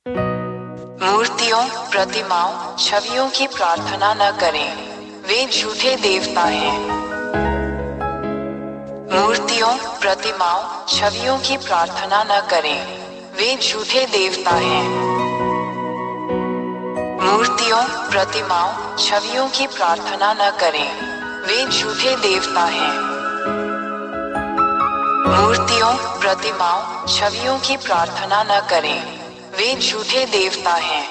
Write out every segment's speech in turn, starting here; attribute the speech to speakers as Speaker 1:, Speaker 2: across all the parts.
Speaker 1: मूर्तियों, प्रतिमाओं, छवियों की प्रार्थना न करें, वे झूठे देवता हैं। मूर्तियों, प्रतिमाओं, छवियों की प्रार्थना न करें, वे झूठे देवता हैं। मूर्तियों, प्रतिमाओं, छवियों की प्रार्थना न करें, वे झूठे देवता हैं। मूर्तियों, प्रतिमाओं, छवियों की प्रार्थना न करें, वे झूठे देवता हैं।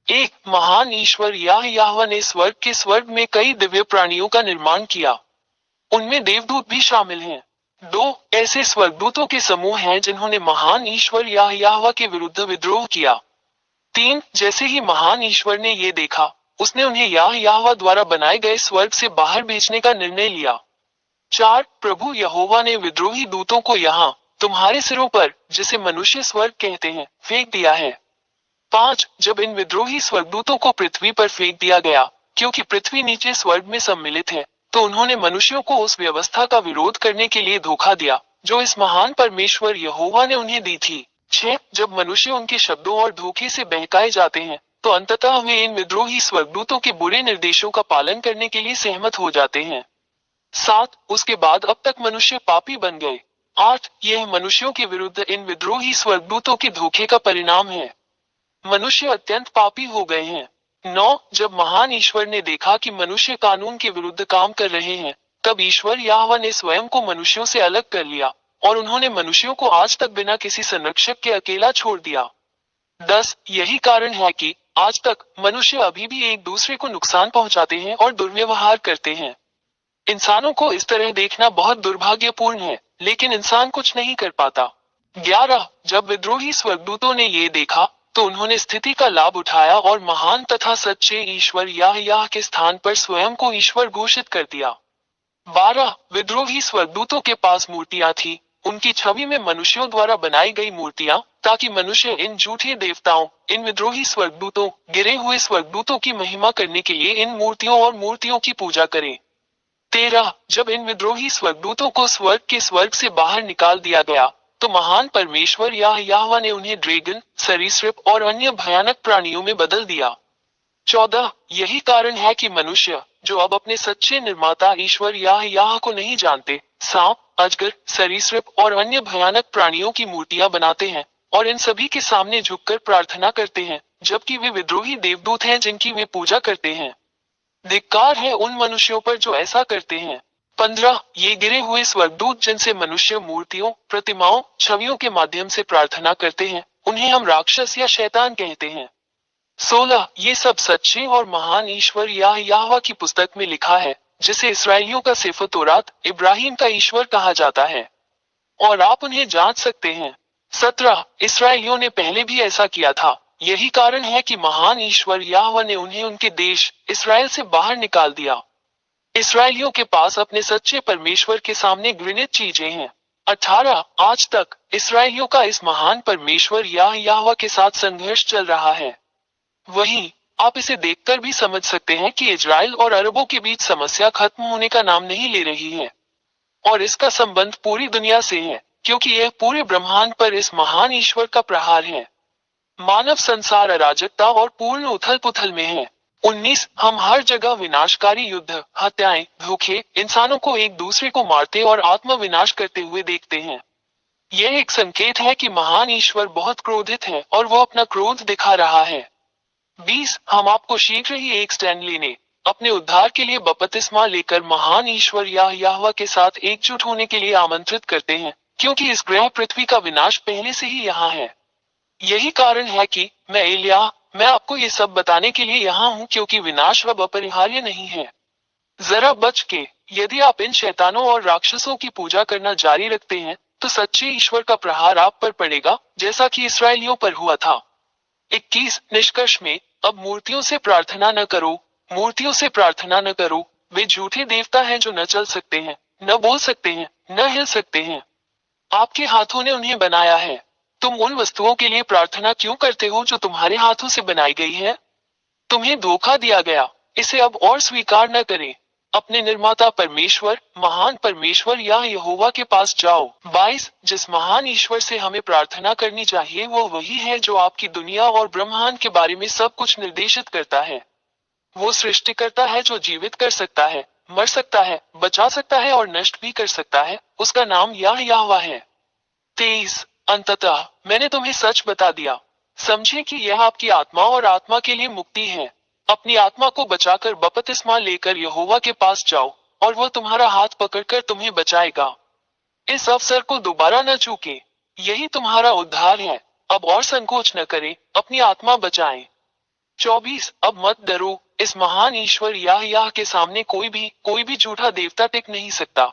Speaker 2: एक महान ईश्वर याहवा ने स्वर्ग में कई दिव्य प्राणियों का निर्माण किया। उनमें देवदूत भी शामिल हैं। 2 ऐसे स्वर्गदूतों के समूह हैं जिन्होंने महान ईश्वर याहवा के विरुद्ध विद्रोह किया। 3 जैसे ही महान ईश्वर ने ये देखा, उसने उन्हें याहवा द्वारा बनाए गए स्वर्ग से बाहर भेजने का निर्णय लिया। 4 प्रभु यहोवा ने विद्रोही दूतों को यहाँ तुम्हारे सिरों पर, जिसे मनुष्य स्वर्ग कहते हैं, फेंक दिया है। 5 जब इन विद्रोही स्वर्गदूतों को पृथ्वी पर फेंक दिया गया, क्योंकि पृथ्वी नीचे स्वर्ग में सम्मिलित है, तो उन्होंने मनुष्यों को उस व्यवस्था का विरोध करने के लिए धोखा दिया जो इस महान परमेश्वर यहोवा ने उन्हें दी थी। 6 जब मनुष्य उनके शब्दों और धोखे से बहकाए जाते हैं, तो अंततः वे इन विद्रोही स्वर्गदूतों के बुरे निर्देशों का पालन करने के लिए सहमत हो जाते हैं। 7 उसके बाद अब तक मनुष्य पापी बन गए। 8 यह मनुष्यों के विरुद्ध इन विद्रोही स्वर्गदूतों के धोखे का परिणाम है। मनुष्य अत्यंत पापी हो गए हैं। 9 जब महान ईश्वर ने देखा कि मनुष्य कानून के विरुद्ध काम कर रहे हैं, तब ईश्वर याहवा ने स्वयं को मनुष्यों से अलग कर लिया और उन्होंने मनुष्यों को आज तक बिना किसी संरक्षक के अकेला छोड़ दिया। 10 यही कारण है कि आज तक मनुष्य अभी भी एक दूसरे को नुकसान पहुंचाते हैं और दुर्व्यवहार करते हैं। इंसानों को इस तरह देखना बहुत दुर्भाग्यपूर्ण है, लेकिन इंसान कुछ नहीं कर पाता। 11 जब विद्रोही स्वर्गदूतों ने ये देखा, तो उन्होंने स्थिति का लाभ उठाया और महान तथा सच्चे ईश्वर याह के स्थान पर स्वयं को ईश्वर घोषित कर दिया। 12 विद्रोही स्वर्गदूतों के पास मूर्तियां थी, उनकी छवि में मनुष्यों द्वारा बनाई गई मूर्तियां, ताकि मनुष्य इन झूठे देवताओं, इन विद्रोही स्वर्गदूतों, गिरे हुए स्वर्गदूतों की महिमा करने के लिए इन मूर्तियों और मूर्तियों की पूजा करें। 13 जब इन विद्रोही स्वर्गदूतों को स्वर्ग से बाहर निकाल दिया गया, तो महान परमेश्वर याहवा ने उन्हें ड्रैगन, सरीसृप और अन्य भयानक प्राणियों में बदल दिया। 14 यही कारण है कि मनुष्य, जो अब अपने सच्चे निर्माता ईश्वर याह को नहीं जानते, सांप, अजगर, सरीसृप और अन्य भयानक प्राणियों की मूर्तियां बनाते हैं और इन सभी के सामने झुककर प्रार्थना करते हैं, जबकि वे विद्रोही देवदूत हैं जिनकी वे पूजा करते हैं। धिक्कार है उन मनुष्यों पर जो ऐसा करते हैं। 15 ये गिरे हुए स्वर्गदूत जिनसे मनुष्य मूर्तियों, प्रतिमाओं, छवियों के माध्यम से प्रार्थना करते हैं, उन्हें हम राक्षस या शैतान कहते हैं। 16 ये सब सच्चे और महान ईश्वर याहवा की पुस्तक में लिखा है, जिसे इसराइलियों का सेफर तौरात, इब्राहिम का ईश्वर कहा जाता है, और आप उन्हें जांच सकते हैं। 17 इसराइलियों ने पहले भी ऐसा किया था, यही कारण है कि महान ईश्वर याहवा ने उन्हें उनके देश इसराइल से बाहर निकाल दिया। इसराइलियों के पास अपने सच्चे परमेश्वर के सामने घृणित चीजें हैं। 18 आज तक इसराइलियों का इस महान परमेश्वर याहवा के साथ संघर्ष चल रहा है। वहीं आप इसे देखकर भी समझ सकते हैं कि इजराइल और अरबों के बीच समस्या खत्म होने का नाम नहीं ले रही है, और इसका संबंध पूरी दुनिया से है, क्योंकि यह पूरे ब्रह्मांड पर इस महान ईश्वर का प्रहार है। मानव संसार अराजकता और पूर्ण उथल पुथल में है। 19 हम हर जगह विनाशकारी युद्ध, हत्याएं, धोखे, इंसानों को एक दूसरे को मारते और आत्म विनाश करते हुए देखते हैं। यह एक संकेत है कि महान ईश्वर बहुत क्रोधित है और वो अपना क्रोध दिखा रहा है। 20 हम आपको शीघ्र ही एक स्टैंड लेने, अपने उद्धार के लिए बपतिस्मा लेकर महान ईश्वर याहवा के साथ एकजुट होने के लिए आमंत्रित करते हैं, क्योंकि इस ग्रह पृथ्वी का विनाश पहले से ही यहाँ है। यही कारण है कि मैं आपको ये सब बताने के लिए यहाँ हूँ, क्योंकि विनाश अब अपरिहार्य नहीं है। जरा बच के, यदि आप इन शैतानों और राक्षसों की पूजा करना जारी रखते हैं, तो सच्चे ईश्वर का प्रहार आप पर पड़ेगा, जैसा कि इसराइलियों पर हुआ था। 21 निष्कर्ष में, अब मूर्तियों से प्रार्थना न करो, मूर्तियों से प्रार्थना न करो, वे झूठे देवता हैं जो न चल सकते हैं, न बोल सकते हैं, न हिल सकते हैं। आपके हाथों ने उन्हें बनाया है। तुम उन वस्तुओं के लिए प्रार्थना क्यों करते हो जो तुम्हारे हाथों से बनाई गई है? तुम्हें धोखा दिया गया, इसे अब और स्वीकार न करें। अपने निर्माता परमेश्वर, महान परमेश्वर या यहोवा के पास जाओ। 22 जिस महान ईश्वर से हमें प्रार्थना करनी चाहिए वो वही है जो आपकी दुनिया और ब्रह्मांड के बारे में सब कुछ निर्देशित करता है। वो सृष्टिकर्ता है जो जीवित कर सकता है, मर सकता है, बचा सकता है और नष्ट भी कर सकता है। उसका नाम यहोवा है। 23 अंततः मैंने तुम्हें सच बता दिया। समझे कि यह आपकी आत्मा और आत्मा के लिए मुक्ति है। अपनी आत्मा को बचाकर बपतिस्मा लेकर यहोवा के पास जाओ और वह तुम्हारा हाथ पकड़कर तुम्हें बचाएगा। इस अवसर को दोबारा न चूके। यही तुम्हारा उद्धार है। अब और संकोच न करें, अपनी आत्मा बचाएं। 24 अब मत डरो। इस महान ईश्वर याह के सामने कोई भी झूठा देवता टिक नहीं सकता।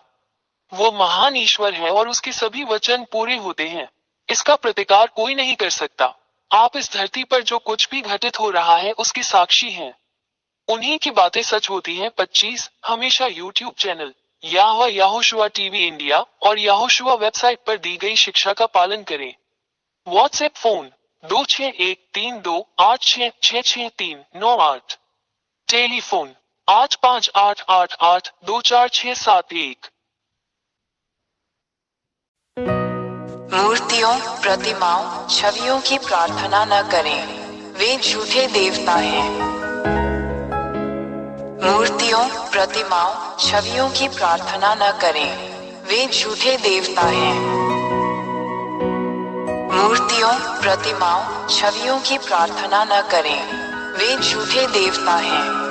Speaker 2: वो महान ईश्वर है और उसके सभी वचन पूरे होते हैं। इसका प्रतिकार कोई नहीं कर सकता। आप इस धरती पर जो कुछ भी घटित हो रहा है उसके साक्षी हैं। उन्हीं की बातें सच होती हैं। 25 हमेशा YouTube channel Yehoshua TV India और यहोशुआ वेबसाइट पर दी गई शिक्षा का पालन करें। WhatsApp phone 261328666398। टेलीफोन 8588824671।
Speaker 1: मूर्तियों, प्रतिमाओं, छवियों की प्रार्थना न करें, वे झूठे देवता हैं। मूर्तियों, प्रतिमाओं, छवियों की प्रार्थना न करें, वे झूठे देवता हैं। मूर्तियों, प्रतिमाओं, छवियों की प्रार्थना न करें, वे झूठे देवता हैं।